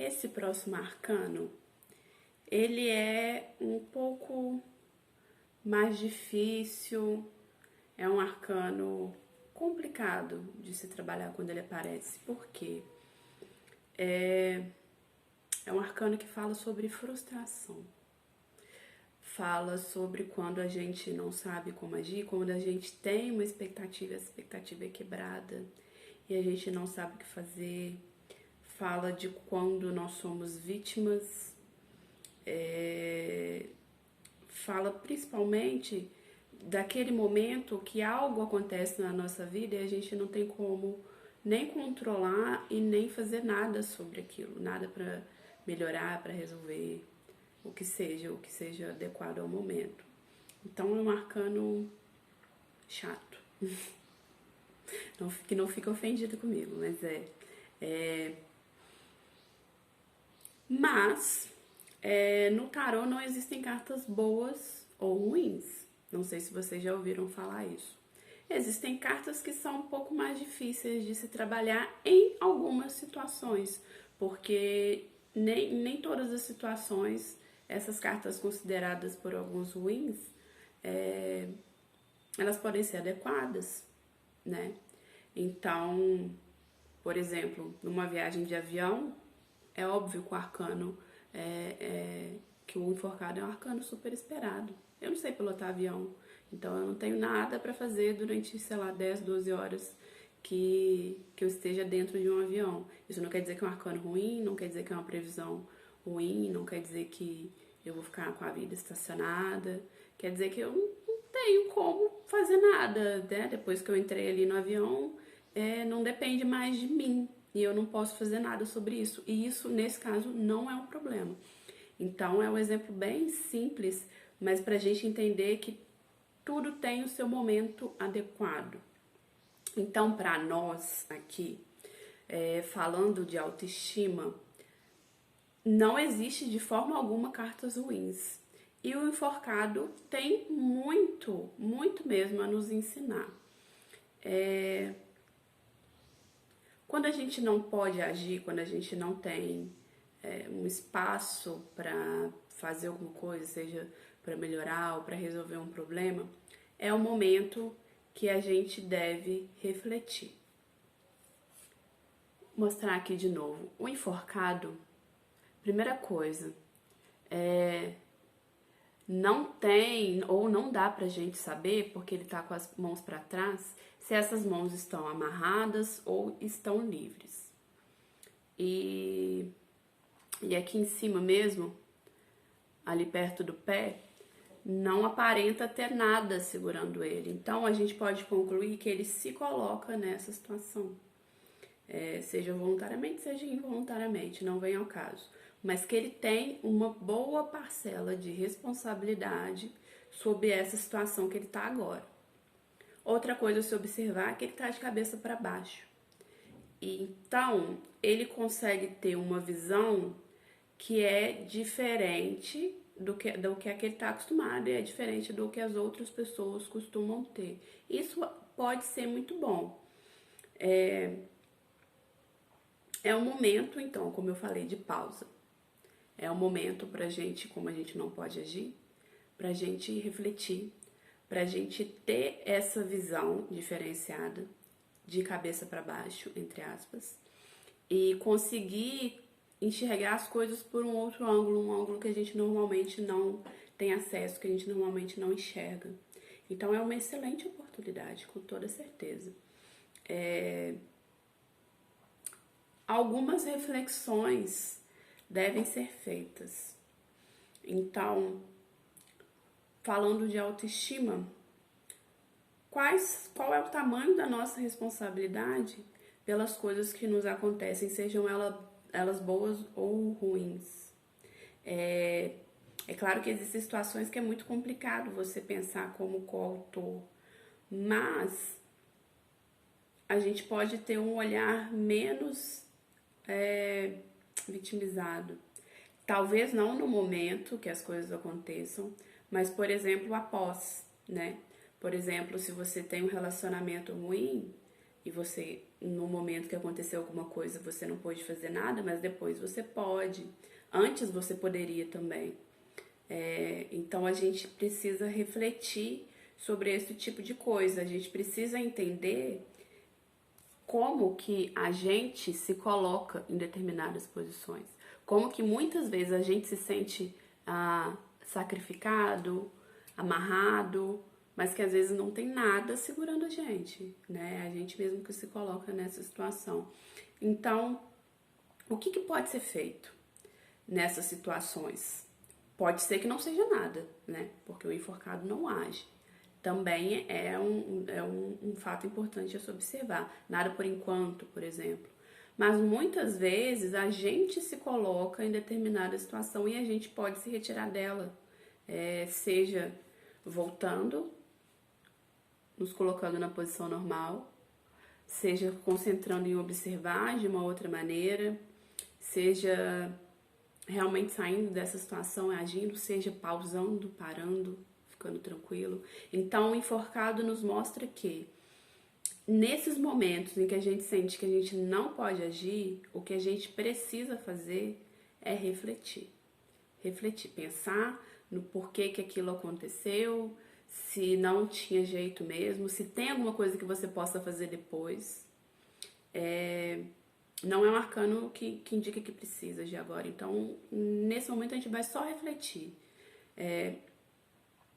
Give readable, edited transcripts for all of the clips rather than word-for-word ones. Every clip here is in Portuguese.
Esse próximo arcano, ele é um pouco mais difícil, é um arcano complicado de se trabalhar quando ele aparece. Por quê? É um arcano que fala sobre frustração. Fala sobre quando a gente não sabe como agir, quando a gente tem uma expectativa, essa expectativa é quebrada e a gente não sabe o que fazer. Fala de quando nós somos vítimas. Fala principalmente daquele momento que algo acontece na nossa vida e a gente não tem como nem controlar e nem fazer nada sobre aquilo, nada para melhorar, para resolver, o que seja adequado ao momento. Então é um arcano chato. Que não fica ofendido comigo, mas Mas no tarô não existem cartas boas ou ruins. Não sei se vocês já ouviram falar isso. Existem cartas que são um pouco mais difíceis de se trabalhar em algumas situações, porque nem todas as situações, essas cartas consideradas por alguns ruins, elas podem ser adequadas, né? Então, por exemplo, numa viagem de avião, é óbvio que o arcano que o enforcado é um arcano super esperado. Eu não sei pilotar avião, então eu não tenho nada para fazer durante, sei lá, 10, 12 horas que eu esteja dentro de um avião. Isso não quer dizer que é um arcano ruim, não quer dizer que é uma previsão ruim, não quer dizer que eu vou ficar com a vida estacionada, quer dizer que eu não tenho como fazer nada, né? Depois que eu entrei ali no avião, não depende mais de mim e eu não posso fazer nada sobre isso. E isso, nesse caso, não é um problema. Então, é um exemplo bem simples, mas para a gente entender que tudo tem o seu momento adequado. Então, para nós aqui, falando de autoestima, não existe de forma alguma cartas ruins. E o enforcado tem muito, muito mesmo a nos ensinar. Quando a gente não pode agir, quando a gente não tem um espaço para fazer alguma coisa, seja para melhorar ou para resolver um problema, é o momento que a gente deve refletir. Vou mostrar aqui de novo. O enforcado, primeira coisa, não tem ou não dá pra gente saber, porque ele tá com as mãos para trás, se essas mãos estão amarradas ou estão livres. E aqui em cima mesmo, ali perto do pé, não aparenta ter nada segurando ele. Então a gente pode concluir que ele se coloca nessa situação. Seja voluntariamente, seja involuntariamente, não vem ao caso. Mas que ele tem uma boa parcela de responsabilidade sobre essa situação que ele está agora. Outra coisa a se observar é que ele está de cabeça para baixo. Então, ele consegue ter uma visão que é diferente do que a que ele está acostumado e é diferente do que as outras pessoas costumam ter. Isso pode ser muito bom. É um momento, então, como eu falei, de pausa. É um momento pra gente, como a gente não pode agir, pra gente refletir, pra gente ter essa visão diferenciada, de cabeça para baixo, entre aspas, e conseguir enxergar as coisas por um outro ângulo, um ângulo que a gente normalmente não tem acesso, que a gente normalmente não enxerga. Então é uma excelente oportunidade, com toda certeza. Algumas reflexões devem ser feitas. Então, falando de autoestima, qual é o tamanho da nossa responsabilidade pelas coisas que nos acontecem, sejam elas boas ou ruins? É claro que existem situações que é muito complicado você pensar como coautor, mas a gente pode ter um olhar menos vitimizado. Talvez não no momento que as coisas aconteçam, mas, por exemplo, após, né? Por exemplo, se você tem um relacionamento ruim, e você, no momento que aconteceu alguma coisa, você não pôde fazer nada, mas depois você pode. Antes você poderia também. Então a gente precisa refletir sobre esse tipo de coisa. A gente precisa entender como que a gente se coloca em determinadas posições. Como que muitas vezes a gente se sente sacrificado, amarrado, mas que às vezes não tem nada segurando a gente, né? A gente mesmo que se coloca nessa situação. Então, o que pode ser feito nessas situações? Pode ser que não seja nada, né? Porque o enforcado não age. Também é um fato importante a se observar. Nada por enquanto, por exemplo. Mas muitas vezes a gente se coloca em determinada situação e a gente pode se retirar dela. Seja voltando, nos colocando na posição normal, seja concentrando em observar de uma outra maneira, seja realmente saindo dessa situação, agindo, seja pausando, parando, ficando tranquilo. Então, o enforcado nos mostra que nesses momentos em que a gente sente que a gente não pode agir, o que a gente precisa fazer é refletir. Refletir, pensar no porquê que aquilo aconteceu, se não tinha jeito mesmo, se tem alguma coisa que você possa fazer depois. Não é um arcano que indica que precisa de agora. Então, nesse momento a gente vai só refletir.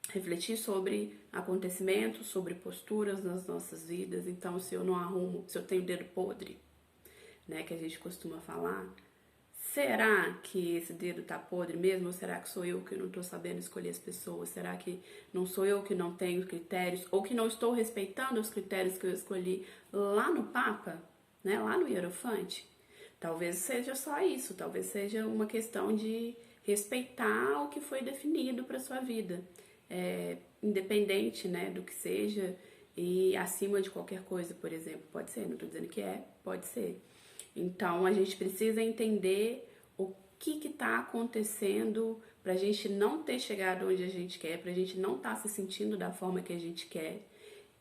Refletir sobre acontecimentos, sobre posturas nas nossas vidas. Então, se eu não arrumo, se eu tenho dedo podre, né, que a gente costuma falar, será que esse dedo tá podre mesmo? Ou será que sou eu que não tô sabendo escolher as pessoas? Será que não sou eu que não tenho critérios? Ou que não estou respeitando os critérios que eu escolhi lá no Papa, né, lá no Hierofante? Talvez seja só isso, talvez seja uma questão de respeitar o que foi definido para sua vida. Independente, né, do que seja e acima de qualquer coisa, por exemplo. Pode ser, não estou dizendo que pode ser. Então, a gente precisa entender o que está acontecendo para a gente não ter chegado onde a gente quer, para a gente não estar se sentindo da forma que a gente quer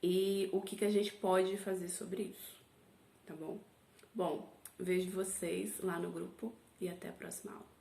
e o que a gente pode fazer sobre isso, tá bom? Bom, vejo vocês lá no grupo e até a próxima aula.